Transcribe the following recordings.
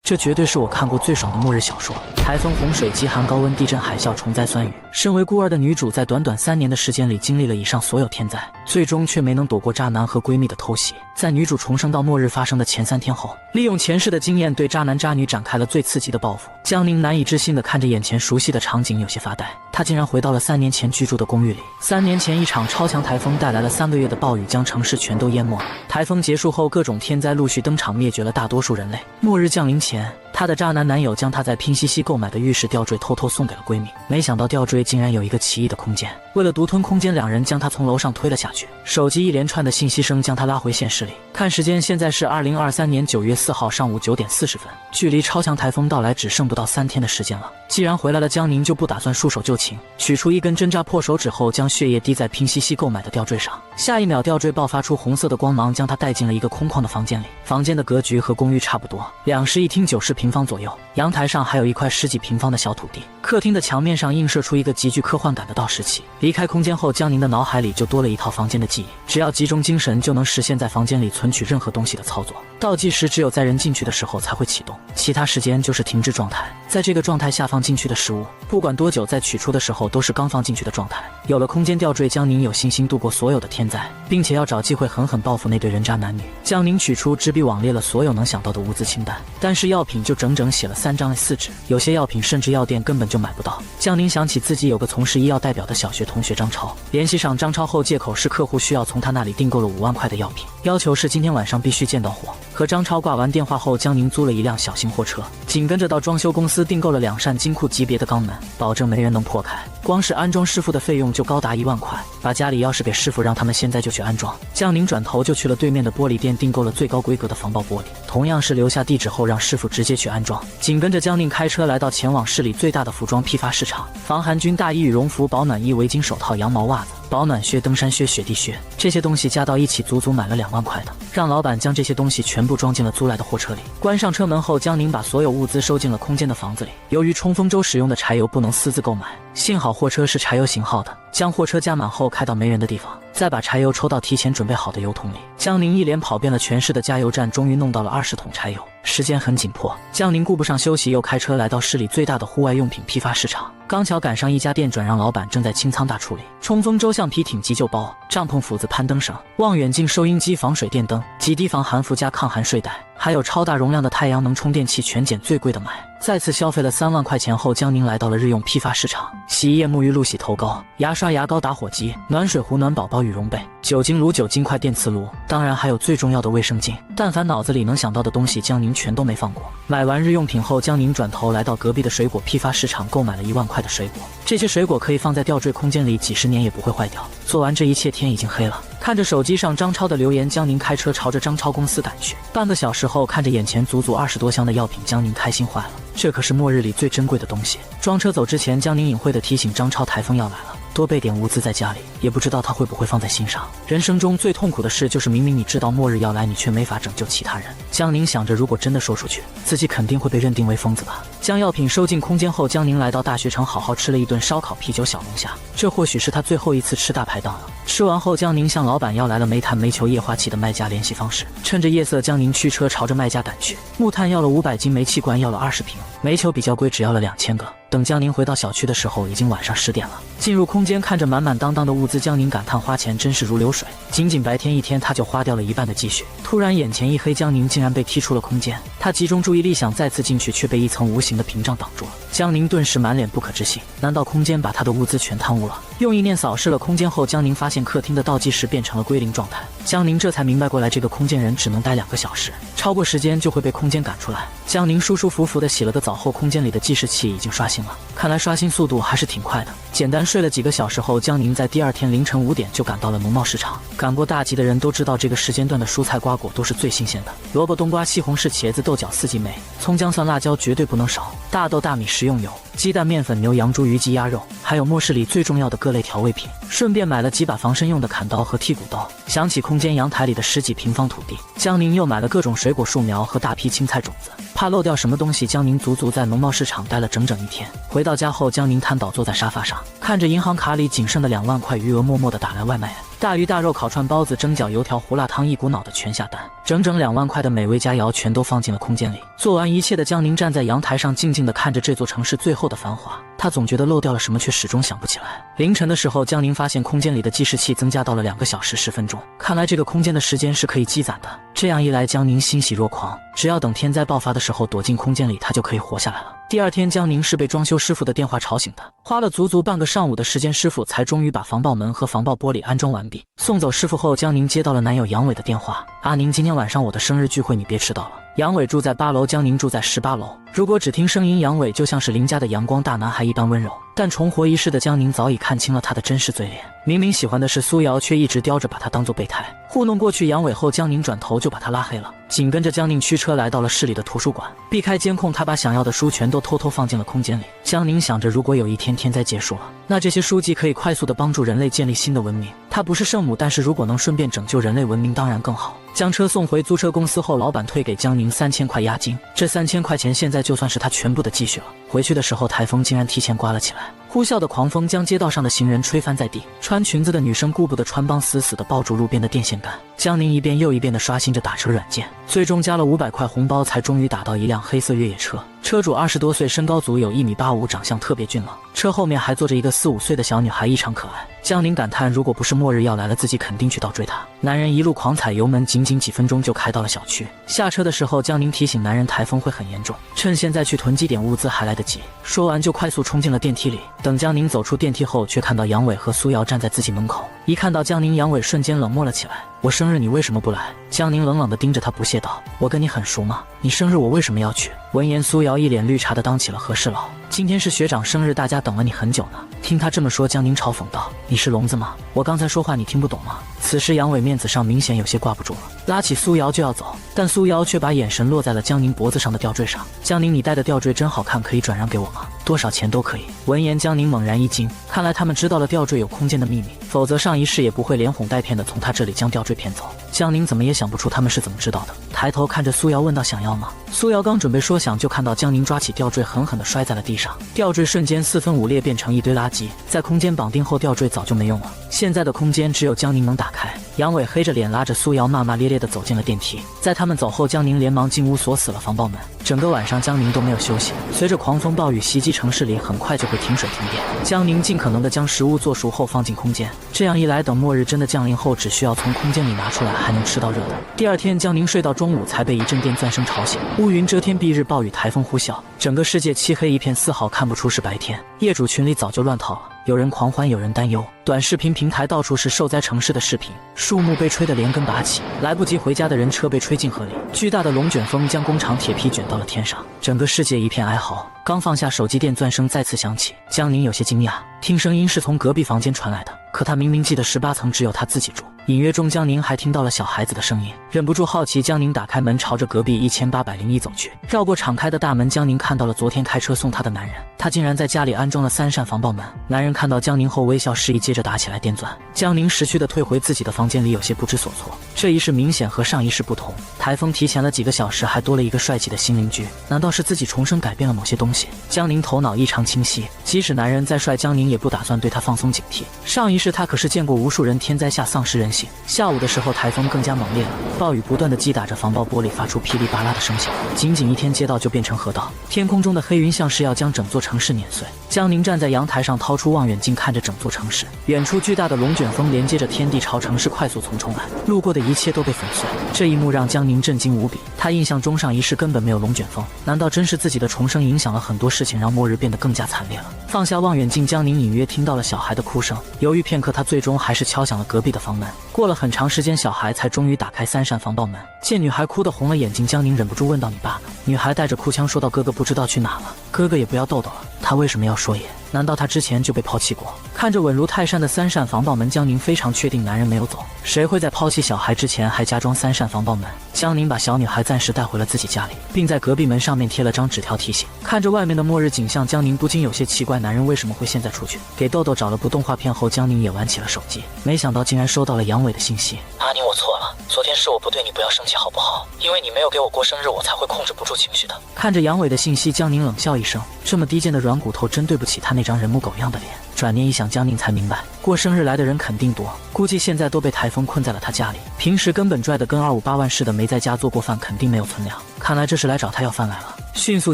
这绝对是我看过最爽的末日小说。台风、洪水、极寒、高温、地震、海啸、虫灾、酸雨。身为孤儿的女主，在短短3年的时间里经历了以上所有天灾，最终却没能躲过渣男和闺蜜的偷袭。在女主重生到末日发生的前3天后，利用前世的经验对渣男渣女展开了最刺激的报复。江宁难以置信地看着眼前熟悉的场景，有些发呆。她竟然回到了3年前居住的公寓里。3年前，一场超强台风带来了3个月的暴雨，将城市全都淹没了。台风结束后，各种天灾陆续登场，灭绝了大多数人类。末日降临前，她的渣男男友将她在拼夕夕购买的浴室吊坠偷偷送给了闺蜜，没想到吊坠竟然有一个奇异的空间。为了独吞空间，两人将她从楼上推了下去。手机一连串的信息声将她拉回现实里。看时间，现在是2023年9月4号上午9点40分，距离超强台风到来只剩不到3天的时间了。既然回来了，江宁就不打算束手就擒，取出一根针扎破手指后，将血液滴在拼夕夕购买的吊坠上。下一秒，吊坠爆发出红色的光芒，将她带进了一个空旷的房间里。房间的格局和公寓差不多，2室1厅，90平方左右。阳台上还有一块10几平方的小土地。客厅的墙面上映射出一个极具科幻感的倒石器。离开空间后，江宁的脑海里就多了一套房间的记忆，只要集中精神，就能实现在房间里存取任何东西的操作。倒计时只有在人进去的时候才会启动，其他时间就是停滞状态。在这个状态下放进去的食物，不管多久，在取出的时候都是刚放进去的状态。有了空间吊坠，江宁有信心度过所有的天灾，并且要找机会狠狠报复那对人渣男女。江宁取出纸笔，网列了所有能想到的物资清单，但是药品就整整写了3张 A4 纸，有些药品甚至药店根本就买不到。江宁想起自己有个从事医药代表的小学同学张超，联系上张超后，借口是客户需要从他那里订购了5万块的药品，要求是今天晚上必须见到货。和张超挂完电话后，江宁租了一辆小型货车，紧跟着到装修公司订购了2扇金库级别的钢门，保证没人能破开。光是安装师傅的费用就高达1万块，把家里钥匙给师傅，让他们现在就去安装。江宁转头就去了对面的玻璃店，订购了最高规格的防爆玻璃，同样是留下地址后让师傅直接去安装。紧跟着江宁开车来到前往市里最大的服装批发市场，防寒军大衣、羽绒服、保暖衣、围巾、手套、羊毛袜子、保暖靴、登山靴、雪地靴，这些东西加到一起足足买了2万块的，让老板将这些东西全部装进了租来的货车里。关上车门后，江宁把所有物资收进了空间的房子里。由于冲锋舟使用的柴油不能私自购买，幸好货车是柴油型号的，将货车加满后开到没人的地方，再把柴油抽到提前准备好的油桶里。江宁一连跑遍了全市的加油站，终于弄到了20桶柴油。时间很紧迫，江宁顾不上休息，又开车来到市里最大的户外用品批发市场。刚巧赶上一家店转让老板正在清仓大处理，冲锋舟、橡皮艇、急救包、帐篷、斧子、攀登绳、望远镜、收音机、防水电灯、极低防寒服加抗寒睡袋，还有超大容量的太阳能充电器，全捡最贵的买。再次消费了3万块钱后，江宁来到了日用批发市场。洗衣液、沐浴露、洗头膏、牙刷、牙膏、打火机、暖水壶、暖宝宝、羽绒被、酒精炉、酒精块、电磁炉，当然还有最重要的卫生巾。但凡脑子里能想到的东西，江宁全都没放过。买完日用品后，江宁转头来到隔壁的水果批发市场，购买了1万块的水果。这些水果可以放在吊坠空间里，几十年也不会坏掉。做完这一切，天已经黑了。看着手机上张超的留言，江宁开车朝着张超公司赶去。半个小时后，看着眼前足足20多箱的药品，江宁开心坏了。这可是末日里最珍贵的东西。装车走之前，江宁隐晦地提醒张超，台风要来了，多备点物资在家里，也不知道他会不会放在心上。人生中最痛苦的事就是明明你知道末日要来，你却没法拯救其他人。江宁想着，如果真的说出去，自己肯定会被认定为疯子吧。将药品收进空间后，江宁来到大学城，好好吃了一顿烧烤、啤酒、小龙虾。这或许是他最后一次吃大排档了。吃完后，江宁向老板要来了煤炭、煤球、液化气的卖家联系方式。趁着夜色，江宁驱车朝着卖家赶去。木炭要了500斤，煤气罐要了20瓶，煤球比较贵，只要了2000个。等江宁回到小区的时候，已经晚上10点了。进入空间，看着满满当当的物资，江宁感叹花钱真是如流水，仅仅白天一天他就花掉了1半的积蓄。突然眼前一黑，江宁竟然被踢出了空间。他集中注意力想再次进去，却被一层无形的屏障挡住了。江宁顿时满脸不可置信，难道空间把他的物资全贪污了？用意念扫视了空间后，江宁发现客厅的倒计时变成了归零状态。江宁这才明白过来，这个空间人只能待2个小时，超过时间就会被空间赶出来。江宁舒舒服服地洗了个澡后，空间里的计时器已经刷新了，看来刷新速度还是挺快的。简单睡了几个小时后，江宁在第2天凌晨5点就赶到了农贸市场。赶过大集的人都知道，这个时间段的蔬菜瓜果都是最新鲜的，萝卜、冬瓜、西红柿、茄子、豆角、四季梅、葱、姜、蒜、辣椒绝对不能少，大豆、大米、食用油、鸡蛋、面粉、牛羊猪鱼鸡鸭肉，还有末世里最重要的各类调味品。顺便买了几把防身用的砍刀和剔骨刀。想起空间阳台里的10几平方土地，江宁又买了各种水果树苗和大批青菜种子，怕漏掉什么东西，江宁足足在农贸市场待了整整1天。回到家后，江宁瘫倒坐在沙发上，看着银行卡里仅剩的2万块余额，默默地打来外卖。大鱼大肉、烤串、包子、蒸饺、油条、胡辣汤，一股脑的全下单，整整2万块的美味佳肴全都放进了空间里。做完一切的江宁站在阳台上，静静地看着这座城市最后的繁华。他总觉得漏掉了什么，却始终想不起来。凌晨的时候，江宁发现空间里的计时器增加到了2个小时10分钟，看来这个空间的时间是可以积攒的。这样一来，江宁欣喜若狂，只要等天灾爆发的时候躲进空间里，他就可以活下来了。第二天，江宁是被装修师傅的电话吵醒的，花了足足半个上午的时间，师傅才终于把防爆门和防爆玻璃安装完毕。送走师傅后，江宁接到了男友杨伟的电话：“阿宁，今天晚上我的生日聚会，你别迟到了。”杨伟住在8楼，江宁住在18楼。如果只听声音，杨伟就像是邻家的阳光大男孩一般温柔，但重活一世的江宁早已看清了他的真实嘴脸。明明喜欢的是苏瑶，却一直叼着把他当做备胎。糊弄过去杨伟后，江宁转头就把他拉黑了。紧跟着，江宁驱车来到了市里的图书馆，避开监控，他把想要的书全都偷偷放进了空间里。江宁想着，如果有一天天灾结束了，那这些书籍可以快速地帮助人类建立新的文明。他不是圣母，但是如果能顺便拯救人类文明，当然更好。将车送回租车公司后，老板退给江宁3000块押金，这3000块钱现在就算是他全部的积蓄了。回去的时候，台风竟然提前刮了起来，呼啸的狂风将街道上的行人吹翻在地，穿裙子的女生顾不得穿帮，死死地抱住路边的电线杆。江宁一遍又一遍地刷新着打车软件，最终加了500块红包，才终于打到一辆黑色越野车。车主20多岁，身高足有1.85米，长相特别俊朗。车后面还坐着一个4、5岁的小女孩，异常可爱。江宁感叹，如果不是末日要来了，自己肯定去倒追她。男人一路狂踩油门，仅几分钟就开到了小区。下车的时候，江宁提醒男人台风会很严重，趁现在去囤积点物资还来得及。说完就快速冲进了电梯里。等江宁走出电梯后，却看到杨伟和苏瑶站在自己门口。一看到江宁，杨伟瞬间冷漠了起来。我生日你为什么不来？江宁冷冷地盯着他，不屑道：我跟你很熟吗？你生日我为什么要去？闻言，苏瑶一脸绿茶的当起了和事佬。今天是学长生日，大家等了你很久呢。听他这么说，江宁嘲讽道：你是聋子吗？我刚才说话你听不懂吗？此时杨伟面子上明显有些挂不住了，拉起苏瑶就要走，但苏瑶却把眼神落在了江宁脖子上的吊坠上。江宁，你戴的吊坠真好看，可以转让给我吗？多少钱都可以。闻言，江宁猛然一惊，看来他们知道了吊坠有空间的秘密，否则上一世也不会连哄带骗的从他这里将吊坠骗走。江宁怎么也想不出他们是怎么知道的，抬头看着苏瑶问道：想要吗？苏瑶刚准备说想，就看到江宁抓起吊坠狠狠地摔在了地上，吊坠瞬间4分5裂，变成一堆垃圾。在空间绑定后，吊坠早就没用了，现在的空间只有江宁能打开。杨伟黑着脸拉着苏瑶骂骂咧咧地走进了电梯，在他们走后，江宁连忙进屋锁死了防爆门。整个晚上江宁都没有休息，随着狂风暴雨袭击城市里，很快就会停水停电。江宁尽可能地将食物做熟后放进空间，这样一来，等末日真的降临后，只需要从空间里拿出来，还能吃到热的。第二天，江宁睡到中午才被一阵电钻声吵醒，乌云遮天，蔽日暴雨，台风呼啸，整个世界漆黑一片，丝毫看不出是白天。业主群里早就乱套了，有人狂欢，有人担忧。短视频平台到处是受灾城市的视频，树木被吹得连根拔起，来不及回家的人车被吹进河里，巨大的龙卷风将工厂铁皮卷到了天上，整个世界一片哀嚎。刚放下手机，电钻声再次响起，江宁有些惊讶，听声音是从隔壁房间传来的，可他明明记得18层只有他自己住。隐约中，江宁还听到了小孩子的声音，忍不住好奇，江宁打开门，朝着隔壁1801走去。绕过敞开的大门，江宁看到了昨天开车送他的男人，他竟然在家里安装了3扇防爆门。男人看到江宁后微笑示意，接着打起来电钻。江宁识趣地退回自己的房间里，有些不知所措。这一世明显和上一世不同，台风提前了几个小时，还多了一个帅气的新邻居。难道是自己重生改变了某些东西？江宁头脑异常清晰，即使男人再帅，江宁也不打算对他放松警惕。上一世他可是见过无数人天灾下丧失人性。下午的时候，台风更加猛烈了，暴雨不断地击打着防爆玻璃，发出噼里啪啦的声响。仅仅一天，街道就变成河道，天空中的黑云像是要将整座城市碾碎。江宁站在阳台上，掏出望远镜看着整座城市，远处巨大的龙卷风连接着天地，朝城市快速冲来，路过的一切都被粉碎。这一幕让江宁震惊无比，他印象中上一世根本没有龙卷风，难道真是自己的重生影响了很多事情，让末日变得更加惨烈了？放下望远镜，江宁隐约听到了小孩的哭声，犹豫片刻，他最终还是敲响了隔壁的房门。过了很长时间，小孩才终于打开3扇防爆门。见女孩哭得红了眼睛，江宁忍不住问道：你爸呢？女孩带着哭腔说道：哥哥不知道去哪了。哥哥也不要豆豆了，他为什么要说也？难道他之前就被抛弃过？看着稳如泰山的3扇防爆门，江宁非常确定男人没有走。谁会在抛弃小孩之前还加装3扇防爆门？江宁把小女孩暂时带回了自己家里，并在隔壁门上面贴了张纸条提醒。看着外面的末日景象，江宁不禁有些奇怪，男人为什么会现在出去？给豆豆找了部动画片后，江宁也玩起了手机，没想到竟然收到了杨伟的信息：阿宁，我错了，昨天是我不对，你不要生气好不好？因为你没有给我过生日，我才会控制不住情绪的。看着杨伟的信息，江宁冷笑一声，这么低贱的软骨头，真对不起他那张人模狗样的脸。转念一想，江宁才明白，过生日来的人肯定多，估计现在都被台风困在了他家里，平时根本拽得跟258万似的，没在家做过饭，肯定没有存粮。看来这是来找他要饭来了。迅速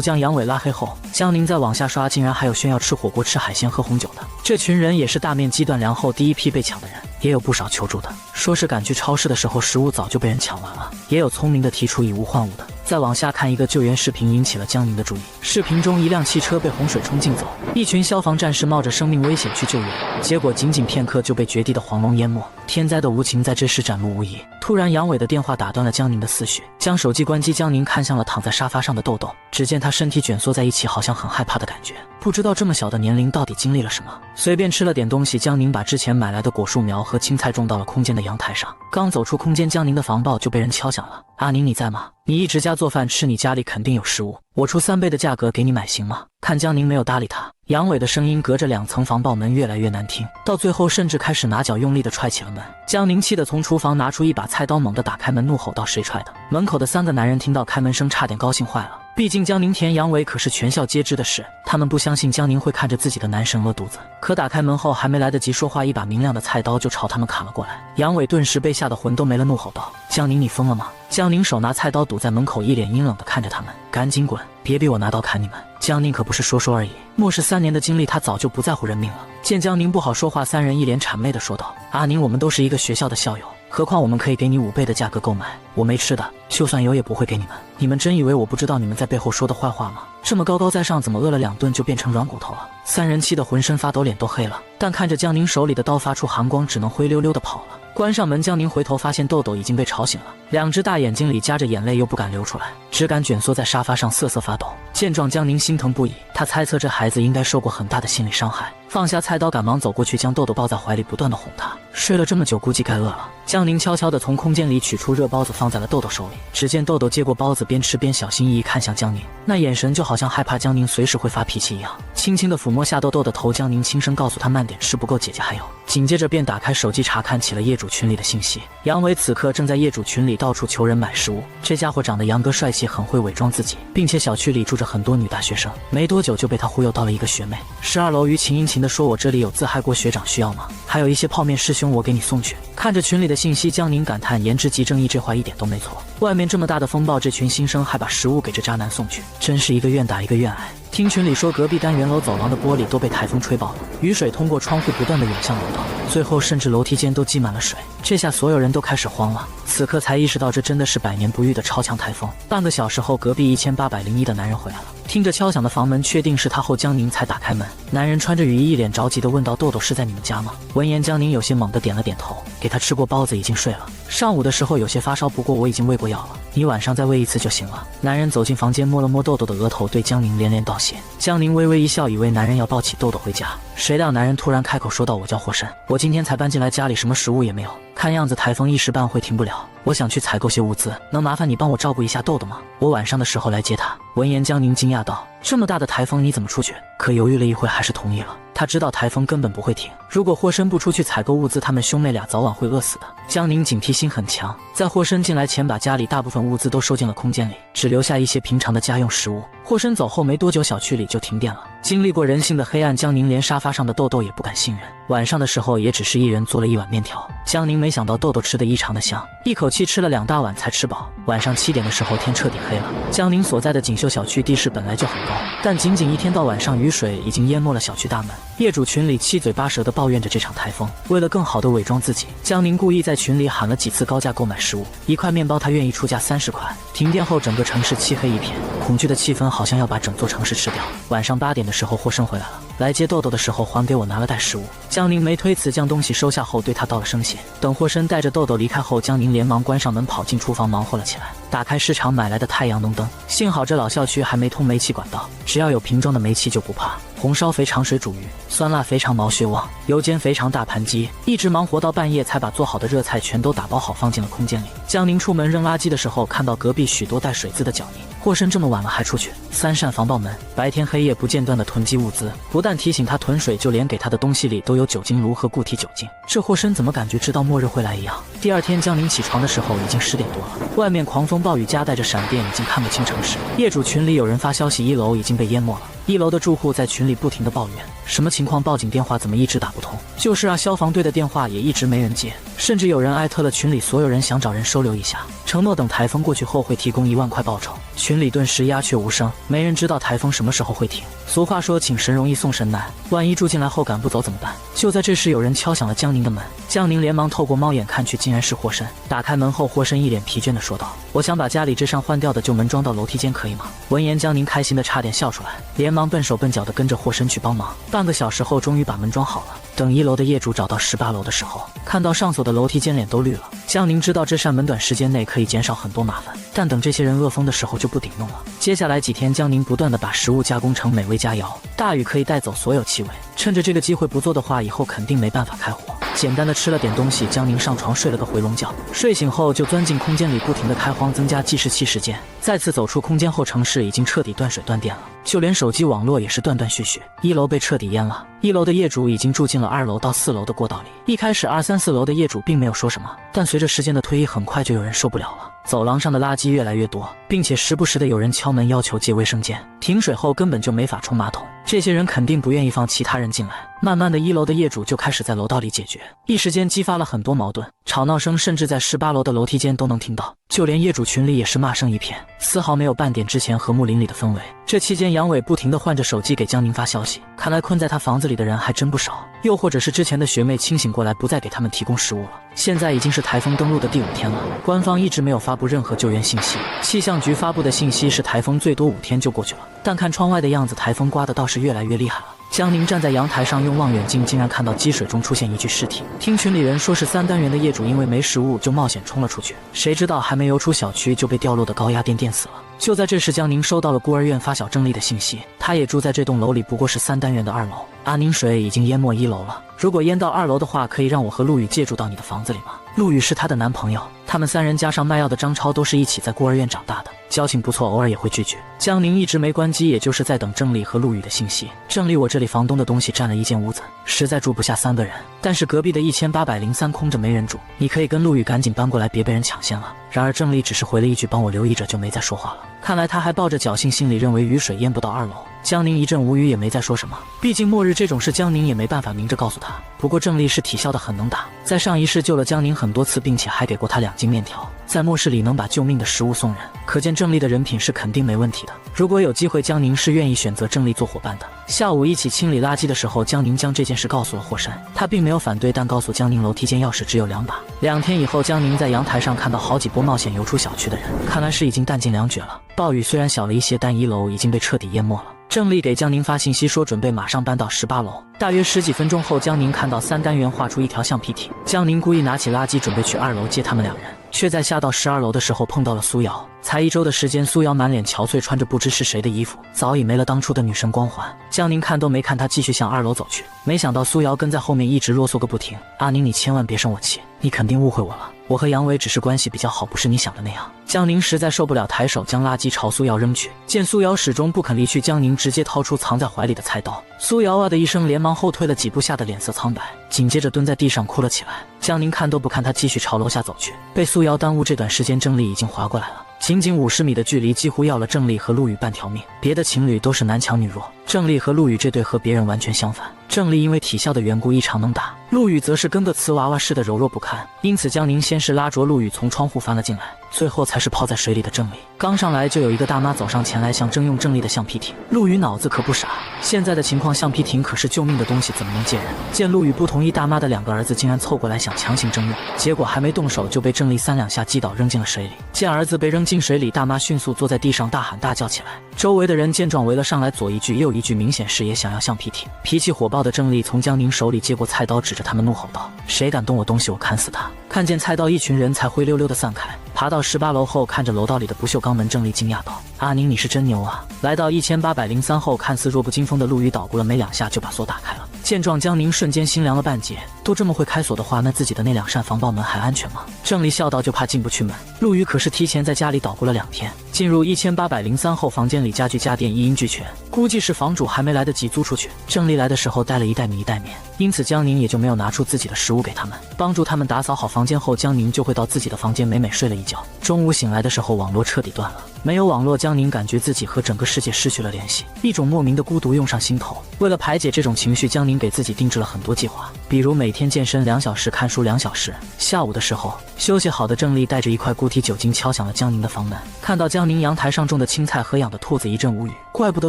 将杨伟拉黑后，江宁再往下刷，竟然还有炫耀吃火锅、吃海鲜、喝红酒的。这群人也是大面积断粮后第一批被抢的人，也有不少求助的，说是赶去超市的时候食物早就被人抢完了，也有聪明的提出以物换物的。再往下看，一个救援视频引起了江宁的注意。视频中，一辆汽车被洪水冲进走，一群消防战士冒着生命危险去救援，结果仅仅片刻就被决堤的黄龙淹没。天灾的无情在这时展露无遗。突然，杨伟的电话打断了江宁的思绪，将手机关机。江宁看向了躺在沙发上的豆豆，只见他身体卷缩在一起，好像很害怕的感觉。不知道这么小的年龄到底经历了什么。随便吃了点东西，江宁把之前买来的果树苗和青菜种到了空间的阳台上。刚走出空间，江宁的房报就被人敲响了。阿宁，你在吗？你一直家做饭吃，你家里肯定有食物，我出3倍的价格给你买行吗？看江宁没有搭理他，杨伟的声音隔着2层防爆门越来越难听，到最后甚至开始拿脚用力地踹起了门。江宁气得从厨房拿出一把菜刀，猛地打开门，怒吼道：“谁踹的？”门口的3个男人听到开门声，差点高兴坏了。毕竟江宁填杨伟可是全校皆知的事，他们不相信江宁会看着自己的男神饿肚子。可打开门后，还没来得及说话，一把明亮的菜刀就朝他们砍了过来。杨伟顿时被吓得魂都没了，怒吼道：“江宁，你疯了吗？”江宁手拿菜刀堵在门口，一脸阴冷地看着他们：“赶紧滚，别逼我拿刀砍你们！”江宁可不是说说而已，漠视3年的经历，他早就不在乎人命了。见江宁不好说话，3人一脸谄媚地说道：“阿宁，我们都是一个学校的校友，何况我们可以给你5倍的价格购买，我没吃的，就算有也不会给你们。你们真以为我不知道你们在背后说的坏话吗？这么高高在上，怎么饿了2顿就变成软骨头了？”3人气得浑身发抖，脸都黑了，但看着江宁手里的刀发出寒光，只能灰溜溜地跑了。关上门，江宁回头发现豆豆已经被吵醒了，2只大眼睛里夹着眼泪，又不敢流出来，只敢蜷缩在沙发上瑟瑟发抖。见状，江宁心疼不已，他猜测这孩子应该受过很大的心理伤害，放下菜刀，赶忙走过去，将豆豆抱在怀里，不断地哄他。睡了这么久，估计该饿了。江宁悄悄地从空间里取出热包子，放在了豆豆手里。只见豆豆接过包子，边吃边小心翼翼看向江宁，那眼神就好像害怕江宁随时会发脾气一样，轻轻地抚摸下豆豆的头。江宁轻声告诉他慢点吃，不够姐姐还有。紧接着便打开手机查看起了业主群里的信息。杨伟此刻正在业主群里到处求人买食物，这家伙长得阳刚帅气，很会伪装自己，并且小区里住着很多女大学生，没多久就被他忽悠到了一个学妹。12楼于情殷勤地说：“我这里有自嗨锅学长需要吗？还有一些泡面师兄，我给你送去。”看着群里的信息，江宁感叹颜值即正义，这话一点都没错。外面这么大的风暴，这群新生还把食物给这渣男送去，真是一个愿打一个愿挨。听群里说，隔壁单元楼走廊的玻璃都被台风吹爆了，雨水通过窗户不断地涌向楼道，最后甚至楼梯间都积满了水。这下所有人都开始慌了，此刻才意识到这真的是100年不遇的超强台风。半个小时后，隔壁1801的男人回来了，听着敲响的房门，确定是他后，江宁才打开门。男人穿着雨衣，一脸着急地问道：“豆豆是在你们家吗？”闻言，江宁有些猛地点了点头，给他吃过包子，已经睡了。上午的时候有些发烧，不过我已经喂过药了，你晚上再喂1次就行了。男人走进房间，摸了摸豆豆的额头，对江宁连连道谢。江宁微微一笑，以为男人要抱起豆豆回家，谁料男人突然开口说道：“我叫霍申，我今天才搬进来，家里什么食物也没有，看样子台风一时半会停不了，我想去采购些物资，能麻烦你帮我照顾一下豆豆吗？我晚上的时候来接他。”闻言，江宁惊讶道：“这么大的台风你怎么出去？”可犹豫了一会，还是同意了。他知道台风根本不会停，如果霍申不出去采购物资，他们兄妹俩早晚会饿死的。江宁警惕心很强，在霍申进来前，把家里大部分物资都收进了空间里，只留下一些平常的家用食物。霍申走后没多久，小区里就停电了。经历过人性的黑暗，江宁连沙发上的豆豆也不敢信任。晚上的时候，也只是一人做了1碗面条。江宁没想到豆豆吃得异常的香，一口气吃了2大碗才吃饱。晚上7点的时候，天彻底黑了。江宁所在的锦绣小区地势本来就很高，但仅仅一天到晚上，雨水已经淹没了小区大门。业主群里七嘴八舌地抱怨着这场台风。为了更好地伪装自己，江宁故意在群里喊了几次高价购买食物，1块面包他愿意出价30块。停电后，整个城市漆黑一片，恐惧的气氛好像要把整座城市吃掉。晚上8点的时候，霍申回来了，来接豆豆的时候还给我拿了袋食物。江宁没推辞，将东西收下后对他道了声谢。等霍申带着豆豆离开后，江宁连忙关上门，跑进厨房忙活了起来，打开市场买来的太阳能灯。幸好这老校区还没通煤气管道，只要有瓶装的煤气就不怕。红烧肥肠水煮鱼，酸辣肥肠毛血旺，油煎肥肠大盘鸡，一直忙活到半夜才把做好的热菜全都打包好放进了空间里。江宁出门扔垃圾的时候，看到隔壁许多带水渍的脚印。霍申这么晚了还出去，3扇防爆门，白天黑夜不间断的囤积物资，不但提醒他囤水，就连给他的东西里都有酒精炉和固体酒精。这霍申怎么感觉知道末日会来一样？第二天江宁起床的时候已经10点多了，外面狂风暴雨夹带着闪电，已经看不清城市。业主群里有人发消息，1楼已经被淹没了。1楼的住户在群里不停地抱怨，什么情况？报警电话怎么一直打不通？就是啊，消防队的电话也一直没人接，甚至有人艾特了群里所有人，想找人收留一下，承诺等台风过去后会提供1万块报酬。群里顿时鸦雀无声，没人知道台风什么时候会停。俗话说，请神容易送神难，万一住进来后赶不走怎么办？就在这时，有人敲响了江宁的门，江宁连忙透过猫眼看去，竟然是霍申。打开门后，霍申一脸疲倦地说道：“我想把家里这扇换掉的旧门装到楼梯间，可以吗？”闻言，江宁开心的差点笑出来，连忙笨手笨脚地跟着霍申去帮忙。半个小时后，终于把门装好了。等1楼的业主找到18楼的时候，看到上锁的楼梯间，脸都绿了。江宁知道这扇门短时间内可以减少很多麻烦，但等这些人饿疯的时候就不顶用了。接下来几天，江宁不断地把食物加工成美味佳肴，大雨可以带走所有气味。趁着这个机会不做的话，以后肯定没办法开火。简单的吃了点东西，江宁上床睡了个回笼觉。睡醒后就钻进空间里，不停地开荒，增加计时器时间。再次走出空间后，城市已经彻底断水断电了，就连手机网络也是断断续续。1楼被彻底淹了，1楼的业主已经住进了2楼到4楼的过道里。一开始2、3、4楼的业主并没有说什么，但随着时间的推移，很快就有人受不了了。走廊上的垃圾越来越多，并且时不时的有人敲门要求借卫生间。停水后根本就没法冲马桶，这些人肯定不愿意放其他人进来。慢慢的，1楼的业主就开始在楼道里解决，一时间激发了很多矛盾，吵闹声甚至在18楼的楼梯间都能听到，就连业主群里也是骂声一片，丝毫没有半点之前和睦邻里的氛围。这期间，杨伟不停地换着手机给江宁发消息，看来困在他房子里的人还真不少，又或者是之前的学妹清醒过来，不再给他们提供食物了。现在已经是台风登陆的第5天了，官方一直没有发布任何救援信息。气象局发布的信息是台风最多5天就过去了，但看窗外的样子，台风刮的倒是越来越厉害了。江宁站在阳台上用望远镜，竟然看到积水中出现一具尸体。听群里人说是3单元的业主因为没食物就冒险冲了出去，谁知道还没游出小区就被掉落的高压电电死了。就在这时，江宁收到了孤儿院发小郑丽的信息，她也住在这栋楼里，不过是3单元的2楼。阿宁，水已经淹没1楼了，如果淹到2楼的话，可以让我和陆羽借住到你的房子里吗？陆羽是她的男朋友，他们3人加上卖药的张超都是一起在孤儿院长大的，交情不错，偶尔也会聚聚。江宁一直没关机，也就是在等郑丽和陆羽的信息。郑丽，我这里房东的东西占了1间屋子，实在住不下3个人，但是隔壁的1803空着没人住，你可以跟陆羽赶紧搬过来，别被人抢先了。然而郑丽只是回了一句帮我留意着，就没再说话了。看来他还抱着侥幸心理，认为雨水淹不到2楼。江宁一阵无语，也没再说什么，毕竟末日这种事江宁也没办法明着告诉他。不过郑丽是体校的，很能打，在上一世救了江宁很多次，并且还给过他2斤面条，在末世里能把救命的食物送人，可见郑丽的人品是肯定没问题的。如果有机会，江宁是愿意选择郑丽做伙伴的。下午一起清理垃圾的时候，江宁将这件事告诉了霍山，他并没有反对，但告诉江宁楼梯间钥匙只有2把。2天以后，江宁在阳台上看到好几波冒险游出小区的人，看来是已经弹尽粮绝了。暴雨虽然小了一些，但1楼已经被彻底淹没了。郑丽给江宁发信息说准备马上搬到18楼。大约10几分钟后，江宁看到3单元画出一条橡皮艇。江宁故意拿起垃圾准备去2楼接他们2人，却在下到12楼的时候碰到了苏瑶。才1周的时间，苏瑶满脸憔悴，穿着不知是谁的衣服，早已没了当初的女神光环。江宁看都没看她，继续向2楼走去。没想到苏瑶跟在后面一直啰嗦个不停：“阿宁，你千万别生我气，你肯定误会我了。我和杨伟只是关系比较好，不是你想的那样。”江宁实在受不了，抬手将垃圾朝苏瑶扔去。见苏瑶始终不肯离去，江宁直接掏出藏在怀里的菜刀。苏瑶啊的一声，连忙后退了几步，吓得脸色苍白，紧接着蹲在地上哭了起来。江宁看都不看他，继续朝楼下走去。被苏瑶耽误这短时间，郑丽已经划过来了。仅仅50米的距离，几乎要了郑丽和陆羽半条命。别的情侣都是男强女弱，郑丽和陆羽这对和别人完全相反。郑丽因为体校的缘故异常能打，陆羽则是跟个瓷娃娃似的柔弱不堪。因此江宁先是拉着陆羽从窗户翻了进来，最后才是泡在水里的郑丽。刚上来就有一个大妈走上前来，想征用郑丽的橡皮艇。陆羽脑子可不傻，现在的情况，橡皮艇可是救命的东西，怎么能借人？见陆羽不同意，大妈的2个儿子竟然凑过来想强行征用，结果还没动手就被郑丽3两下击倒，扔进了水里。见儿子被扔进水里，大妈迅速坐在地上大喊大叫起来。周围的人见状围了上来，左一句右一句，明显是也想要橡皮艇。脾气火爆的郑丽从江宁手里接过菜刀，指着他们怒吼道：“谁敢动我东西，我砍死他！”看见菜刀，一群人才灰溜溜的散开。爬到18楼后，看着楼道里的不锈钢门，郑丽惊讶道：“阿宁，你是真牛啊！”来到1803后，看似弱不禁风的陆羽捣鼓了没2下就把锁打开了。见状，江宁瞬间心凉了半截，都这么会开锁的话，那自己的那2扇防爆门还安全吗？郑丽笑道：“就怕进不去门。”陆羽可是提前在家里捣鼓了2天，进入1803后房间里家具家电一应俱全，估计是房主还没来得及租出去。郑丽来的时候带了1袋米1袋面，因此江宁也就没有拿出自己的食物给他们。帮助他们打扫好房间后，江宁就会到自己的房间美美睡了一觉。中午醒来的时候，网络彻底断了，没有网络，江宁感觉自己和整个世界失去了联系，一种莫名的孤独涌上心头。为了排解这种情绪，江宁给自己定制了很多计划，比如每天健身2小时，看书2小时。下午的时候，休息好的郑丽带着1块固体酒精敲响了江宁的房门，看到江宁阳台上种的青菜和养的兔子，一阵无语。怪不得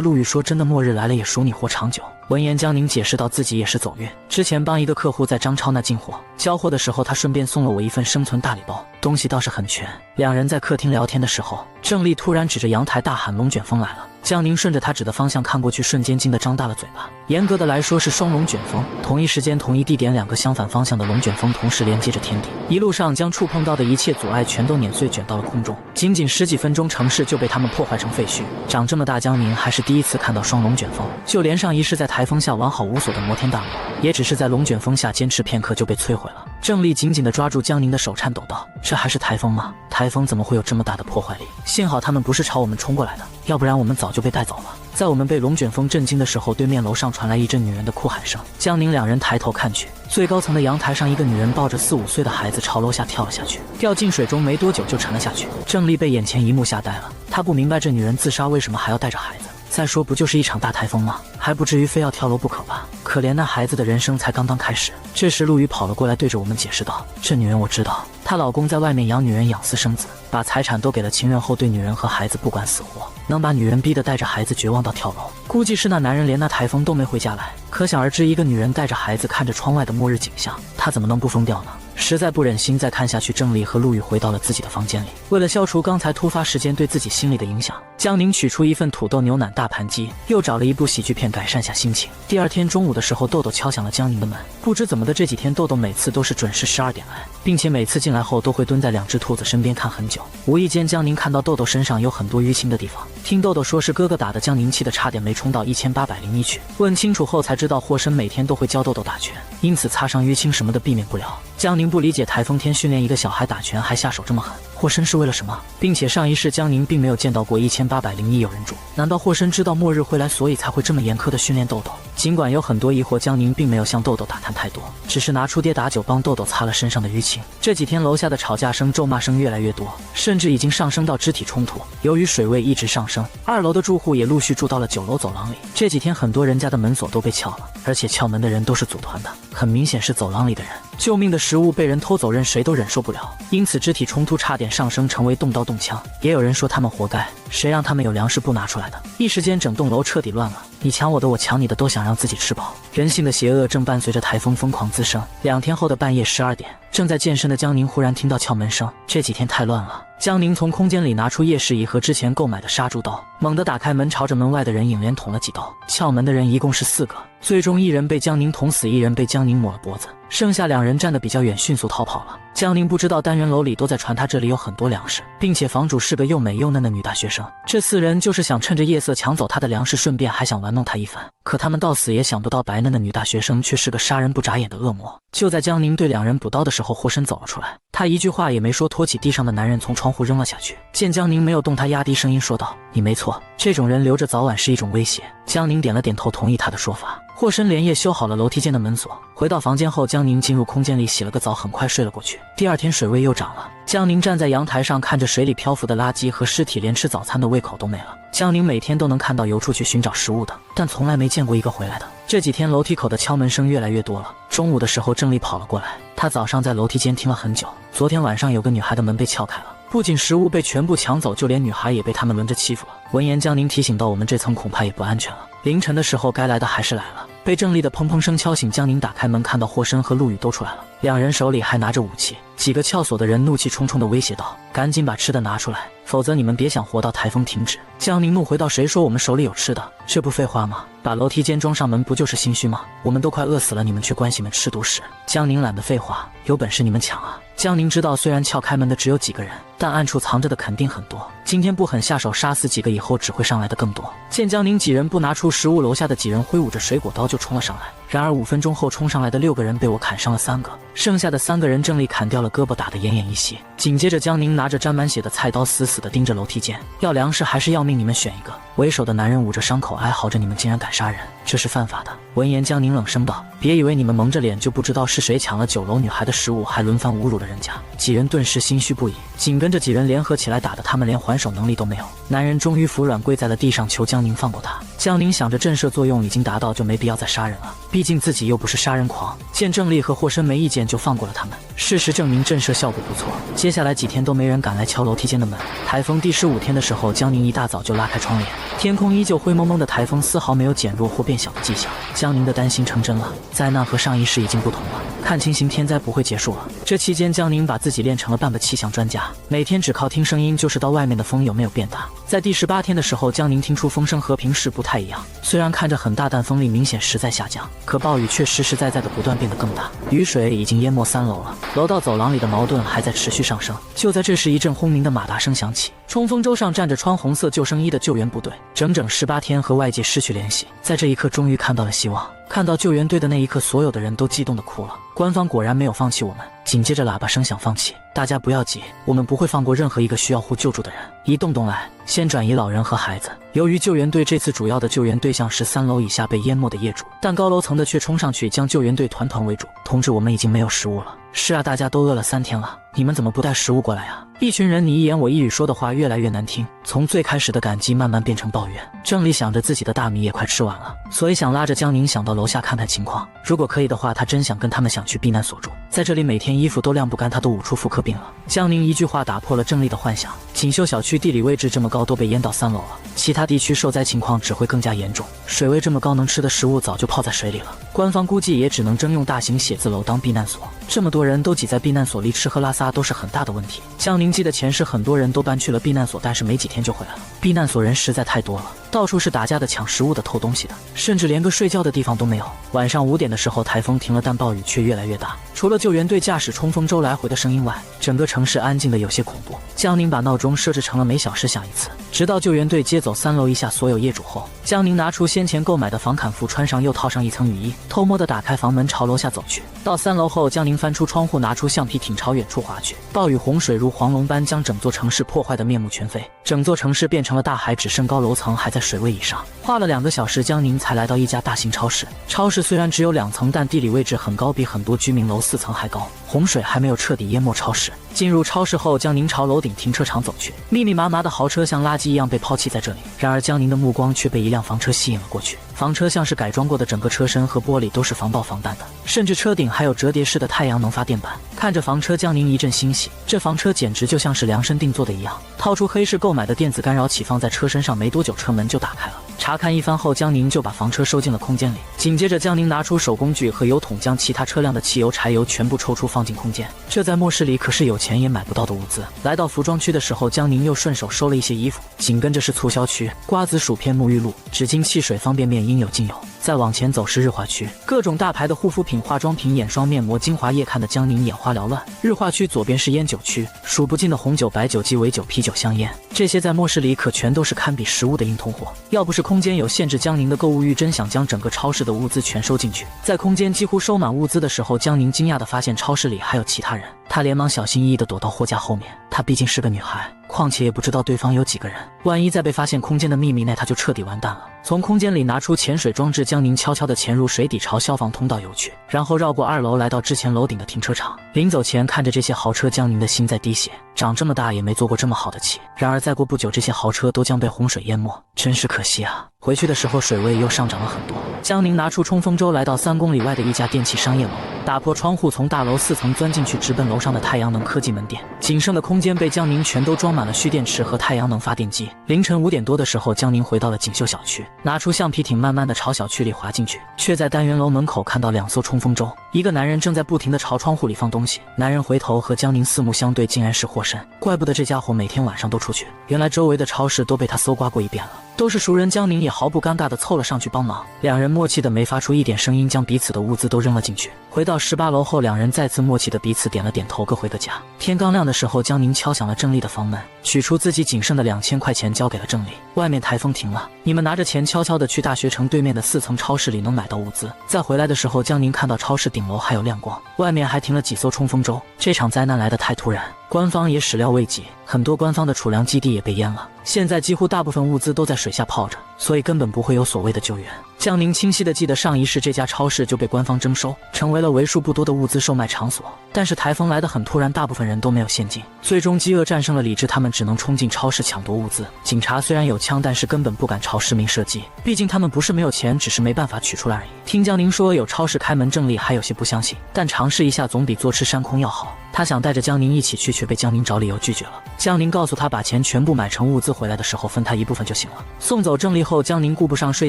陆羽说真的末日来了也数你活长久。闻言，江宁解释到自己也是走运，之前帮一个客户在张超那进货，交货的时候他顺便送了我一份生存大礼包，东西倒是很全。2人在客厅聊天的时候，郑丽突然指着阳台大喊：“龙卷风来了！”江宁顺着他指的方向看过去，瞬间惊得张大了嘴巴。严格的来说是双龙卷风，同一时间同一地点2个相反方向的龙卷风同时连接着天地，一路上将触碰到的一切阻碍全都碾碎卷到了空中。仅仅10几分钟，城市就被他们破坏成废墟。长这么大，江宁还是第一次看到双龙卷风，就连上一世在台风下完好无损的摩天大楼，也只是在龙卷风下坚持片刻就被摧毁了。郑丽紧紧地抓住江宁的手，颤抖道：“这还是台风吗？台风怎么会有这么大的破坏力？幸好他们不是朝我们冲过来的，要不然我们早就被带走了。”在我们被龙卷风震惊的时候，对面楼上传来一阵女人的哭喊声。江宁2人抬头看去，最高层的阳台上，一个女人抱着4、5岁的孩子朝楼下跳了下去，掉进水中没多久就沉了下去。郑丽被眼前一幕吓呆了，她不明白这女人自杀为什么还要带着孩子。再说不就是一场大台风吗？还不至于非要跳楼不可吧？可怜那孩子的人生才刚刚开始。这时陆羽跑了过来，对着我们解释道：“这女人我知道，她老公在外面养女人，养私生子，把财产都给了情人后，对女人和孩子不管死活，能把女人逼得带着孩子绝望到跳楼。估计是那男人连那台风都没回家来，可想而知，一个女人带着孩子看着窗外的末日景象，她怎么能不疯掉呢？”实在不忍心再看下去，郑丽和陆羽回到了自己的房间里。为了消除刚才突发事件对自己心理的影响，江宁取出一份土豆牛腩大盘鸡，又找了一部喜剧片改善下心情。第2天中午的时候，豆豆敲响了江宁的门。不知怎么的，这几天豆豆每次都是准时12点来，并且每次进来后都会蹲在2只兔子身边看很久。无意间，江宁看到豆豆身上有很多淤青的地方，听豆豆说是哥哥打的，江宁气得差点没冲到1801去。问清楚后才知道，霍生每天都会教豆豆打拳，因此擦伤淤青什么的避免不了。江宁不理解台风天训练一个小孩打拳还下手这么狠，霍生是为了什么？并且上一世江宁并没有见到过1801有人住，难道霍生知道末日会来，所以才会这么严苛的训练豆豆？尽管有很多疑惑，江宁并没有向豆豆打探太多，只是拿出跌打酒帮豆豆擦了身上的淤青。这几天楼下的吵架声、咒骂声越来越多，甚至已经上升到肢体冲突。由于水位一直上升，2楼的住户也陆续住到了9楼走廊里。这几天很多人家的门锁都被撬了，而且撬门的人都是组团的，很明显是走廊里的人。救命的食物被人偷走，任谁都忍受不了，因此肢体冲突差点上升成为动刀动枪。也有人说他们活该，谁让他们有粮食不拿出来的？一时间整栋楼彻底乱了，你抢我的，我抢你的，都想让自己吃饱。人性的邪恶正伴随着台风疯狂滋生。2天后的半夜12点，正在健身的江宁忽然听到撬门声，这几天太乱了。江宁从空间里拿出夜视仪和之前购买的杀猪刀，猛地打开门，朝着门外的人影连捅了几刀。撬门的人一共是4个，最终1人被江宁捅死，1人被江宁抹了脖子，剩下2人站得比较远，迅速逃跑了。江宁不知道单元楼里都在传他这里有很多粮食，并且房主是个又美又嫩的女大学生。这4人就是想趁着夜色抢走他的粮食，顺便还想玩弄他一番。可他们到死也想不到，白嫩的女大学生却是个杀人不眨眼的恶魔。就在江宁对2人补刀的时候，霍生走了出来，他一句话也没说，拖起地上的男人从窗户扔了下去。见江宁没有动，他压低声音说道：“你没错，这种人留着早晚是一种威胁。”江宁点了点头，同意他的说法。霍生连夜修好了楼梯间的门锁，回到房间后，江宁进入空间里洗了个澡，很快睡了过去。第2天水位又涨了，江宁站在阳台上看着水里漂浮的垃圾和尸体，连吃早餐的胃口都没了。江宁每天都能看到游出去寻找食物的，但从来没见过一个回来的。这几天楼梯口的敲门声越来越多了。中午的时候，郑丽跑了过来，她早上在楼梯间听了很久，昨天晚上有个女孩的门被撬开了，不仅食物被全部抢走，就连女孩也被他们轮着欺负了。闻言，江宁提醒到，我们这层恐怕也不安全了。凌晨的时候，该来的还是来了。被郑丽的砰砰声敲醒，江宁打开门，看到霍生和陆羽都出来了，2人手里还拿着武器。几个撬锁的人怒气冲冲地威胁道：“赶紧把吃的拿出来，否则你们别想活到台风停止。”江宁怒回道：“谁说我们手里有吃的？这不废话吗？把楼梯间装上门不就是心虚吗？我们都快饿死了，你们却关起门吃独食。江宁懒得废话，有本事你们抢啊！江宁知道，虽然撬开门的只有几个人，但暗处藏着的肯定很多。今天不狠下手杀死几个，以后只会上来的更多。见江宁几人不拿出食物，楼下的几人挥舞着水果刀就冲了上来。然而5分钟后，冲上来的6个人被我砍伤了3个，剩下的3个人正力砍掉了胳膊，打得奄奄一息。紧接着，江宁拿着沾满血的菜刀死死地盯着楼梯间，要粮食还是要命，你们选一个。为首的男人捂着伤口哀嚎着：“你们竟然敢杀人，这是犯法的。”闻言，江宁冷声道：“别以为你们蒙着脸就不知道是谁抢了9楼女孩的食物，还轮番侮辱了人家。”几人顿时心虚不已，紧跟着几人联合起来，打得他们连还手能力都没有。男人终于服软，跪在了地上，求江宁放过他。江宁想着震慑作用已经达到，就没必要再杀人了，毕竟自己又不是杀人狂。见郑丽和霍生没意见，就放过了他们。事实证明，震慑效果不错。接下来几天都没人敢来敲楼梯间的门。台风第15天的时候，江宁一大早就拉开窗帘，天空依旧灰蒙蒙的，台风丝毫没有减弱或变小的迹象。江宁的担心成真了，灾难和上一世已经不同了，看情形天灾不会结束了。这期间，江宁把自己练成了半个气象专家，每天只靠听声音就知道外面的风有没有变大。在第18天的时候，江宁听出风声和平时不太一样，虽然看着很大，但风力明显实在下降，可暴雨却实实在在的不断变得更大，雨水已经淹没3楼了，楼道走廊里的矛盾还在持续上升。就在这时，一阵轰鸣的马达声响起，冲锋舟上站着穿红色救生衣的救援部队，整整18天和外界失去联系，在这一刻终于看到了希望。看到救援队的那一刻，所有的人都激动地哭了。官方果然没有放弃我们。紧接着喇叭声响放弃，大家不要急，我们不会放过任何一个需要互救助的人，一栋栋来，先转移老人和孩子。由于救援队这次主要的救援对象是3楼以下被淹没的业主，但高楼层的却冲上去将救援队团团围住。同志，我们已经没有食物了。是啊，大家都饿了3天了，你们怎么不带食物过来啊？一群人你一言我一语，说的话越来越难听，从最开始的感激慢慢变成抱怨。郑丽想着自己的大米也快吃完了，所以想拉着江宁想到楼下看看情况，如果可以的话，他真想跟他们想去避难所住，在这里每天衣服都晾不干，他都捂出妇科病了。江宁一句话打破了郑丽的幻想，锦绣小区地理位置这么高，都被淹到3楼了，其他地区受灾情况只会更加严重，水位这么高，能吃的食物早就泡在水里了。官方估计也只能征用大型写字楼当避难所，这么多人都挤在避难所里，吃喝拉撒都是很大的问题。江宁记得前世很多人都搬去了避难所，但是没几天就回来了。避难所人实在太多了，到处是打架的、抢食物的、偷东西的，甚至连个睡觉的地方都没有。晚上5点的时候，台风停了，但暴雨却越来越大，除了救援队驾驶冲锋舟来回的声音外，整个城市安静的有些恐怖。江宁把闹钟设置成了每小时响1次，直到救援队接走3楼以下所有业主后，江宁拿出先前购买的防砍服，穿上又套上一层雨衣，偷摸地打开房门朝楼下走去。到3楼后，江宁翻出窗户，拿出橡皮艇朝远处划去。暴雨洪水如黄龙般将整座城市破坏得面目全非，整座城市变成了大海，只剩高楼层还在水位以上。花了2个小时，江宁才来到一家大型超市。超市虽然只有2层，但地理位置很高，比很多居民楼4层还高。洪水还没有彻底淹没超市。进入超市后，江宁朝楼顶停车场走去，密密麻麻的豪车像垃圾一样被抛弃在这里。然而江宁的目光却被一辆房车吸引了过去。房车像是改装过的，整个车身和玻璃都是防爆防弹的，甚至车顶还有折叠式的太阳能发电板。看着房车，江宁一阵欣喜，这房车简直就像是量身定做的一样。掏出黑市购买的电子干扰器放在车身上，没多久车门就打开了。查看一番后，江宁就把房车收进了空间里。紧接着，江宁拿出手工具和油桶，将其他车辆的汽油、柴油全部抽出放进空间。这在末世里可是有钱也买不到的物资。来到服装区的时候，江宁又顺手收了一些衣服。紧跟着是促销区，瓜子、薯片、沐浴露、纸巾、汽水、方便面应有尽有。再往前走是日化区，各种大牌的护肤品、化妆品、眼霜、面膜、精华液，看得江宁眼花缭乱。日化区左边是烟酒区，数不尽的红酒、白酒、鸡尾酒、啤酒、香烟，这些在末世里可全都是堪比食物的硬通货。要不是空间有限制，江宁的购物欲真想将整个超市的物资全收进去。在空间几乎收满物资的时候，江宁惊讶地发现超市里还有其他人，她连忙小心翼翼地躲到货架后面。她毕竟是个女孩，况且也不知道对方有几个人，万一再被发现空间的秘密，那她就彻底完蛋了。从空间里拿出潜水装置，江宁悄悄地潜入水底，朝消防通道游去，然后绕过2楼，来到之前楼顶的停车场。临走前看着这些豪车，江宁的心在滴血，长这么大也没坐过这么好的气。然而再过不久，这些豪车都将被洪水淹没，真是可惜啊。回去的时候水位又上涨了很多。江宁拿出冲锋舟，来到3公里外的一家电器商业楼，打破窗户，从大楼4层钻进去，直奔楼上的太阳能科技门店。仅剩的空间被江宁全都装满了蓄电池和太阳能发电机。凌晨5点多的时候，江宁回到了锦绣小区，拿出橡皮艇，慢慢的朝小区里滑进去，却在单元楼门口看到2艘冲锋舟，一个男人正在不停的朝窗户里放东西。男人回头和江宁四目相对，竟然是霍申。怪不得这家伙每天晚上都出去，原来周围的超市都被他搜刮过一遍了。都是熟人，江宁也毫不尴尬地凑了上去帮忙。两人默契的没发出一点声音，将彼此的物资都扔了进去。回到18楼后，两人再次默契的彼此点了点头，各回各家。天刚亮的时候，江宁敲响了郑丽的房门，取出自己仅剩的2000块钱交给了郑丽。外面台风停了，你们拿着钱悄悄地去大学城对面的4层超市里能买到物资。再回来的时候，江宁看到超市顶楼还有亮光，外面还停了几艘冲锋舟。这场灾难来得太突然，官方也始料未及，很多官方的储粮基地也被淹了。现在几乎大部分物资都在水下泡着，所以根本不会有所谓的救援。江宁清晰地记得上一世这家超市就被官方征收，成为了为数不多的物资售卖场所。但是台风来得很突然，大部分人都没有现金，最终饥饿战胜了理智，他们只能冲进超市抢夺物资。警察虽然有枪，但是根本不敢朝市民射击，毕竟他们不是没有钱，只是没办法取出来而已。听江宁说有超市开门，郑丽还有些不相信，但尝试一下总比坐吃山空要好。他想带着江宁一起去，却被江宁找理由拒绝了。江宁告诉他，把钱全部买成物资，回来的时候分他一部分就行了。送走郑丽后，江宁顾不上睡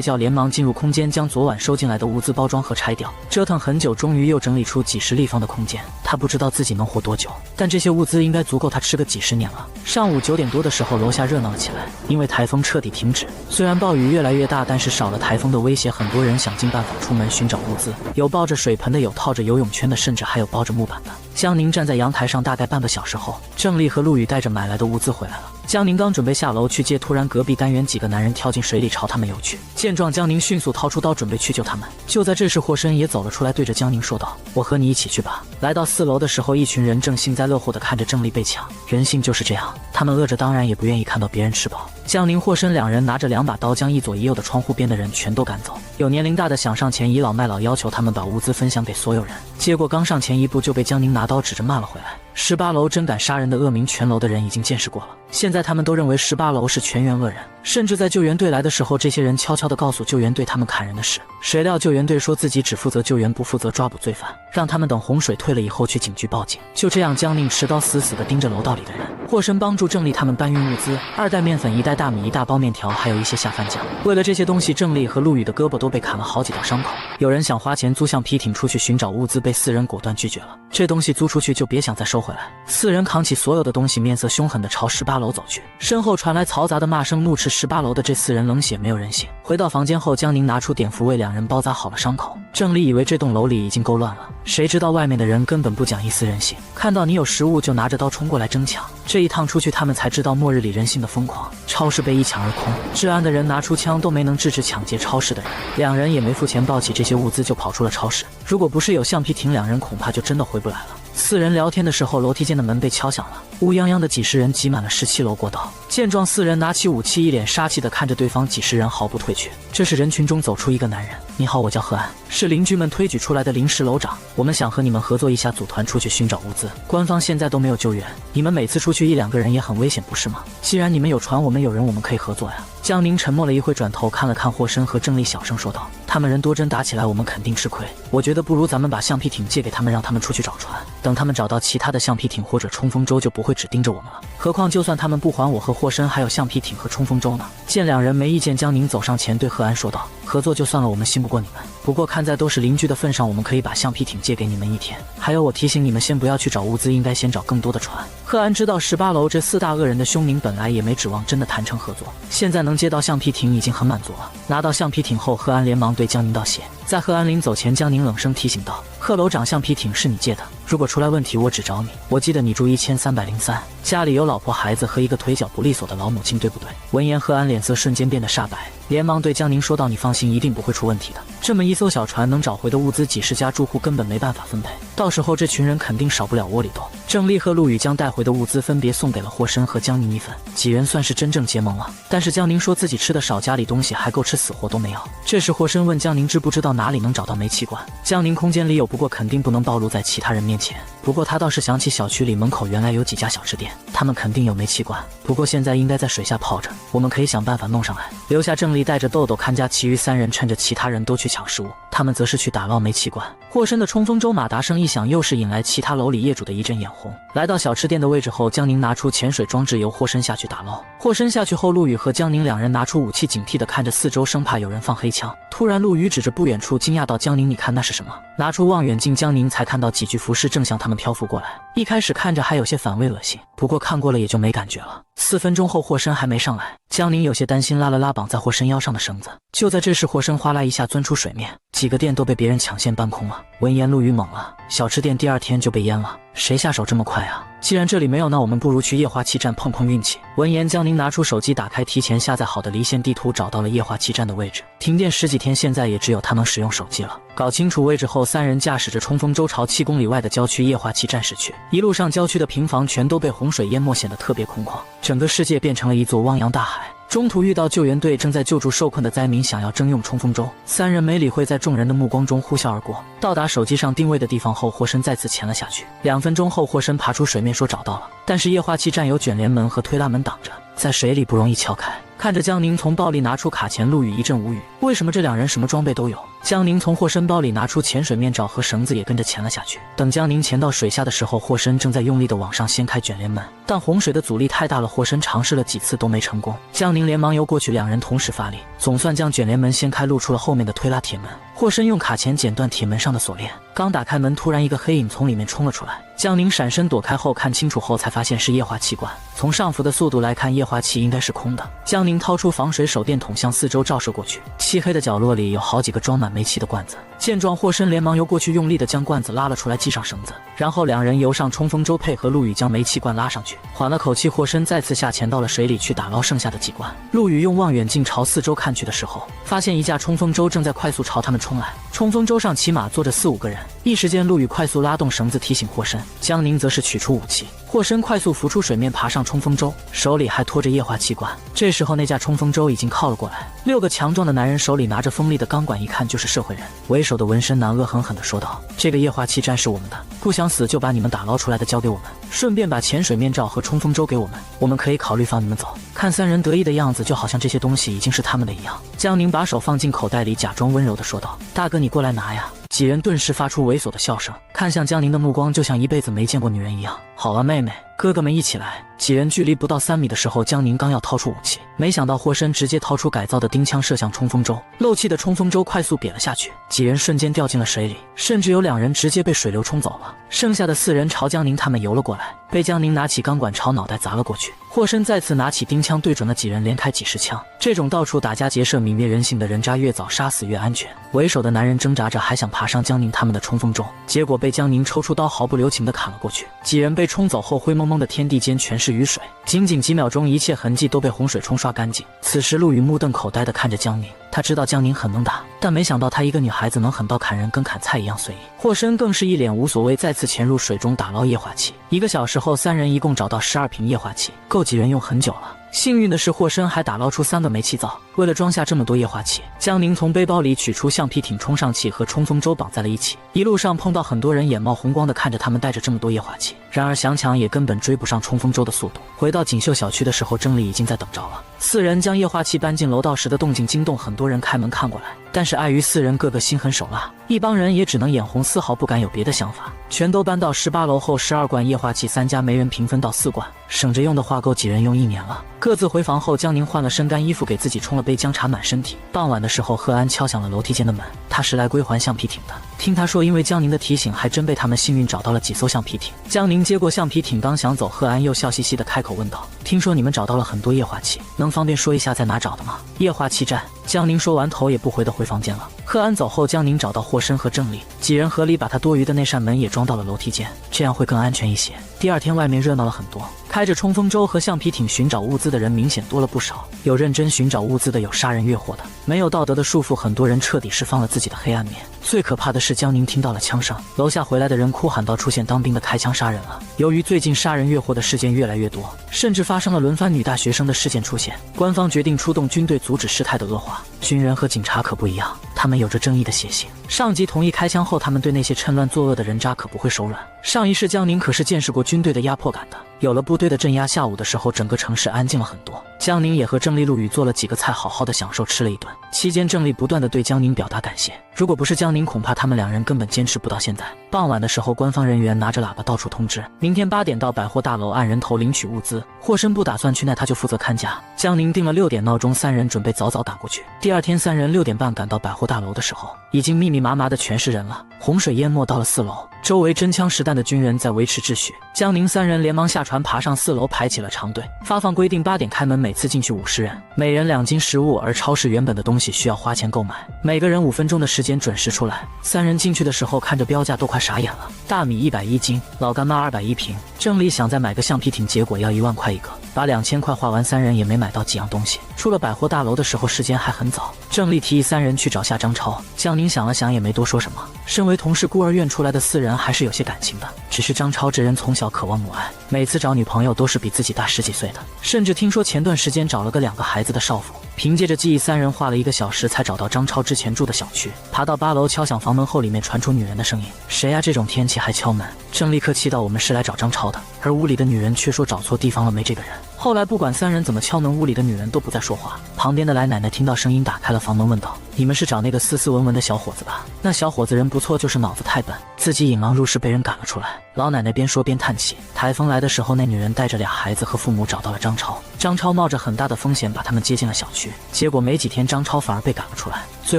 觉，连忙进入空间，将昨晚收进来的物资包装盒拆掉。折腾很久，终于又整理出几十立方的空间。他不知道自己能活多久，但这些物资应该足够他吃个几十年了。上午9点多的时候，楼下热闹了起来，因为台风彻底停止。虽然暴雨越来越大，但是少了台风的威胁，很多人想尽办法出门寻找物资，有抱着水盆的，有套着游泳圈的，甚至还有抱着木板的。江宁站在阳台上，大概半个小时后，郑丽和陆羽带着买来的物资回来了。江宁刚准备下楼去接，突然隔壁单元几个男人跳进水里朝他们游去。见状，江宁迅速掏出刀准备去救他们。就在这时，霍申也走了出来，对着江宁说道：“我和你一起去吧。”来到4楼的时候，一群人正幸灾乐祸地看着郑丽被抢。人性就是这样，他们饿着当然也不愿意看到别人吃饱。江宁、霍申两人拿着2把刀，将一左一右的窗户边的人全都赶走。有年龄大的想上前倚老卖老，要求他们把物资分享给所有人，结果刚上前一步就被江宁拿刀指着骂了回来。18楼真敢杀人的恶名，全楼的人已经见识过了。现在他们都认为18楼是全员恶人，甚至在救援队来的时候，这些人悄悄地告诉救援队他们砍人的事。谁料救援队说自己只负责救援，不负责抓捕罪犯，让他们等洪水退了以后去警局报警。就这样，江宁持刀死死地盯着楼道里的人。霍申帮助郑丽他们搬运物资，2袋面粉、1袋大米、1大包面条，还有一些下饭酱。为了这些东西，郑丽和陆羽的胳膊都被砍了好几道伤口。有人想花钱租橡皮艇出去寻找物资，被4人果断拒绝了。这东西租出去就别想再收回来。4人扛起所有的东西，面色凶狠地朝18楼走去。身后传来嘈杂的骂声，怒斥18楼的这4人冷血没有人性。回到房间后，江宁拿出碘伏为2人包扎好了伤口。郑丽以为这栋楼里已经够乱了，谁知道外面的人根本不讲一丝人性，看到你有食物就拿着刀冲过来争抢。这一趟出去，他们才知道末日里人性的疯狂。超市被一抢而空，治安的人拿出枪都没能制止抢劫超市的人。2人也没付钱，抱起这些物资就跑出了超市。如果不是有橡皮艇，2人恐怕就真的回不来了。4人聊天的时候，楼梯间的门被敲响了，乌泱泱的几十人挤满了17楼过道。见状，4人拿起武器，一脸杀气地看着对方几十人，毫不退却。这时人群中走出一个男人：“你好，我叫贺安，是邻居们推举出来的临时楼长，我们想和你们合作一下，组团出去寻找物资。官方现在都没有救援，你们每次出去1、2个人也很危险，不是吗？既然你们有船，我们有人，我们可以合作呀。”江宁沉默了一会，转头看了看霍申和郑丽，小声说道：“他们人多，真打起来我们肯定吃亏。我觉得不如咱们把橡皮艇借给他们，让他们出去找船，等他们找到其他的橡皮艇或者冲锋舟，就不会只盯着我们了。何况就算他们不还我和霍申还有橡皮艇和冲锋舟呢？”见2人没意见，江宁走上前对贺安说道：“合作就算了，我们信不过你们，不过看在都是邻居的份上，我们可以把橡皮艇借给你们1天。还有，我提醒你们，先不要去找物资，应该先找更多的船。”贺安知道18楼这4大恶人的凶名，本来也没指望真的谈成合作，现在能接到橡皮艇已经很满足了。拿到橡皮艇后，贺安连忙对江宁道谢。在贺安临走前，江宁冷声提醒道：“贺楼长，橡皮艇是你借的，如果出来问题，我只找你。我记得你住1303，家里有老婆孩子和一个腿脚不利索的老母亲，对不对？”闻言，贺安脸色瞬间变得煞白，连忙对江宁说道：“你放心，一定不会出问题的。这么一艘小船能找回的物资，几十家住户根本没办法分配，到时候这群人肯定少不了窝里斗。”郑丽和陆羽将带回的物资分别送给了霍申和江宁1份，几人算是真正结盟了。但是江宁说自己吃的少，家里东西还够吃，死活都没有。这时霍申问江宁知不知道哪里能找到煤气罐。江宁空间里有，不过肯定不能暴露在其他人面前。不过他倒是想起小区里门口原来有几家小吃店，他们肯定有煤气罐，不过现在应该在水下泡着，我们可以想办法弄上来。留下郑丽带着豆豆看家，其余3人趁着其他人都去抢食物，他们则是去打捞煤气罐。霍申的冲锋舟马达声一响，又是引来其他楼里业主的一阵眼红。来到小吃店的位置后，江宁拿出潜水装置，由霍申下去打捞。霍申下去后，陆羽和江宁2人拿出武器，警惕地看着四周，生怕有人放黑枪。突然，陆羽指着不远处，惊讶道：“江宁，你看那是什么？”拿出望远镜，江宁才看到几具浮尸正向他们漂浮过来。一开始看着还有些反胃恶心，不过看过了也就没感觉了。4分钟后，霍申还没上来，江宁有些担心，拉了拉绑在霍申腰上的绳子。就在这时，霍申哗啦一下钻出水面，几个店都被别人抢先搬空了。闻言，陆羽懵了，小吃店第2天就被淹了，谁下手这么快啊？既然这里没有，那我们不如去液化气站碰碰运气。闻言，江宁拿出手机，打开提前下载好的离线地图，找到了液化气站的位置。停电10几天，现在也只有他能使用手机了。搞清楚位置后，3人驾驶着冲锋舟朝7公里外的郊区液化气站驶去。一路上，郊区的平房全都被洪水淹没，显得特别空旷，整个世界变成了一座汪洋大海。中途遇到救援队正在救助受困的灾民，想要征用冲锋舟，3人没理会，在众人的目光中呼啸而过。到达手机上定位的地方后，霍申再次潜了下去。2分钟后，霍申爬出水面说找到了，但是液化气站有卷帘门和推拉门挡着，在水里不容易撬开。看着江宁从包里拿出卡钳，陆羽一阵无语，为什么这2人什么装备都有？江宁从霍申包里拿出潜水面罩和绳子，也跟着潜了下去。等江宁潜到水下的时候，霍申正在用力地往上掀开卷帘门，但洪水的阻力太大了，霍申尝试了几次都没成功。江宁连忙游过去，2人同时发力，总算将卷帘门掀开，露出了后面的推拉铁门。霍申用卡钳剪断铁门上的锁链，刚打开门，突然一个黑影从里面冲了出来。江宁闪身躲开后，看清楚后才发现是液化气罐。从上浮的速度来看，液化气应该是空的。江宁掏出防水手电筒向四周照射过去，漆黑的角落里有好几个装满煤气的罐子。见状，霍申连忙游过去，用力地将罐子拉了出来，系上绳子，然后2人游上冲锋舟，配合陆羽将煤气罐拉上去。缓了口气，霍申再次下潜到了水里去打捞剩下的几罐。陆羽用望远镜朝四周看去的时候，发现一架冲锋舟正在快速朝他们冲来。冲锋舟上起码坐着4、5个人。一时间，陆羽快速拉动绳子提醒霍申，江宁则是取出武器。霍申快速浮出水面，爬上冲锋舟，手里还拖着液化气罐。这时候，那架冲锋舟已经靠了过来，6个强壮的男人手里拿着锋利的钢管，一看就是社会人。为首的纹身男恶狠狠地说道：“这个液化气站是我们的，不想死就把你们打捞出来的交给我们，顺便把潜水面罩和冲锋舟给我们，我们可以考虑放你们走。”看3人得意的样子，就好像这些东西已经是他们的一样。江宁把手放进口袋里，假装温柔地说道：“大哥，你过来拿呀。”几人顿时发出猥琐的笑声，看向江宁的目光就像一辈子没见过女人一样。好啊，妹妹，哥哥们一起来。几人距离不到3米的时候，江宁刚要掏出武器，没想到霍申直接掏出改造的钉枪射向冲锋舟，漏气的冲锋舟快速瘪了下去，几人瞬间掉进了水里，甚至有2人直接被水流冲走了。剩下的4人朝江宁他们游了过来，被江宁拿起钢管朝脑袋砸了过去。霍申再次拿起钉枪对准了几人，连开几十枪。这种到处打家劫舍、泯灭人性的人渣，越早杀死越安全。为首的男人挣扎着还想爬上江宁他们的冲锋舟，结果被江宁抽出刀，毫不留情地砍了过去。几人被冲走后，灰蒙蒙的天地间全是雨水，仅仅几秒钟，一切痕迹都被洪水冲刷干净。此时，陆羽目瞪口呆地看着江宁，他知道江宁很能打，但没想到她一个女孩子能狠到砍人跟砍菜一样随意。霍申更是一脸无所谓，再次潜入水中打捞液化气。1个小时后，3人一共找到12瓶液化气，够几人用很久了。幸运的是，霍申还打捞出3个煤气灶。为了装下这么多液化气，江宁从背包里取出橡皮艇，冲上气和冲锋舟绑在了一起。一路上碰到很多人，眼冒红光的看着他们带着这么多液化气，然而想抢也根本追不上冲锋舟的速度。回到锦绣小区的时候，郑丽已经在等着了。4人将液化气搬进楼道时的动静惊动很多人开门看过来，但是碍于4人个个心狠手辣，一帮人也只能眼红，丝毫不敢有别的想法。全都搬到18楼后，12罐液化气，3家没人平分到4罐，省着用的话够几人用1年了。各自回房后，江宁换了身干衣服，给自己冲了杯姜茶满身体。傍晚的时候，贺安敲响了楼梯间的门，他是来归还橡皮艇的。听他说，因为江宁的提醒，还真被他们幸运找到了几艘橡皮艇。江宁接过橡皮艇，刚想走，贺安又笑嘻嘻地开口问道：“听说你们找到了很多液化气，能方便说一下在哪找的吗？”液化气站。江宁说完，头也不回地回房间了。贺安走后，江宁找到霍申和郑丽，几人合力把他多余的那扇门也装到了楼梯间，这样会更安全一些。第2天，外面热闹了很多，开着冲锋舟和橡皮艇寻找物资的人明显多了不少，有认真寻找物资的，有杀人越货的，没有道德的束缚，很多人彻底释放了自己的黑暗面。最可怕的是，江宁听到了枪声，楼下回来的人哭喊道：“出现当兵的开枪杀人了！”由于最近杀人越货的事件越来越多，甚至发生了轮番女大学生的事件出现，官方决定出动军队阻止事态的恶化。军人和警察可不一样，他们有着正义的血性。上级同意开枪后，他们对那些趁乱作恶的人渣可不会手软。上一世江宁可是见识过军队的压迫感的，有了部队的镇压，下午的时候整个城市安静了很多。江宁也和郑丽、陆羽做了几个菜，好好的享受吃了一顿。期间，郑丽不断的对江宁表达感谢，如果不是江宁，恐怕他们2人根本坚持不到现在。傍晚的时候，官方人员拿着喇叭到处通知，明天8点到百货大楼按人头领取物资。霍申不打算去，那他就负责看家。江宁定了6点闹钟，3人准备早早打过去。第2天，3人6点半赶到百货大楼的时候，已经密密密麻麻的全是人了。洪水淹没到了4楼，周围真枪实弹的军人在维持秩序。江宁3人连忙下船，爬上4楼，排起了长队。发放规定8点开门，每次进去50人，每人2斤食物，而超市原本的东西需要花钱购买。每个人5分钟的时间准时出来。3人进去的时候看着标价都快傻眼了，大米110斤，老干妈210瓶。郑丽想再买个橡皮艇，结果要1万块一个，把2000块花完，3人也没买到几样东西。出了百货大楼的时候，时间还很早。郑丽提议3人去找下张超，江宁想了想也没多说什么。身为同是孤儿院出来的4人还是有些感情的，只是张超这人从小渴望母爱，每次找女朋友都是比自己大10几岁的，甚至听说前段时间找了个2个孩子的少妇。凭借着记忆，3人花了1个小时才找到张超之前住的小区，爬到8楼敲响房门后，里面传出女人的声音：“谁呀？这种天气还敲门？”郑立刻气到我们是来找张超的，而屋里的女人却说找错地方了，没这个人。后来不管3人怎么敲门，屋里的女人都不再说话。旁边的来奶奶听到声音，打开了房门，问道：“你们是找那个斯斯文文的小伙子吧？”那小伙子人不错，就是脑子太笨，自己引狼入室被人赶了出来。老奶奶边说边叹气。台风来的时候，那女人带着2孩子和父母找到了张超，张超冒着很大的风险把他们接进了小区，结果没几天张超反而被赶了出来，最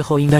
后应该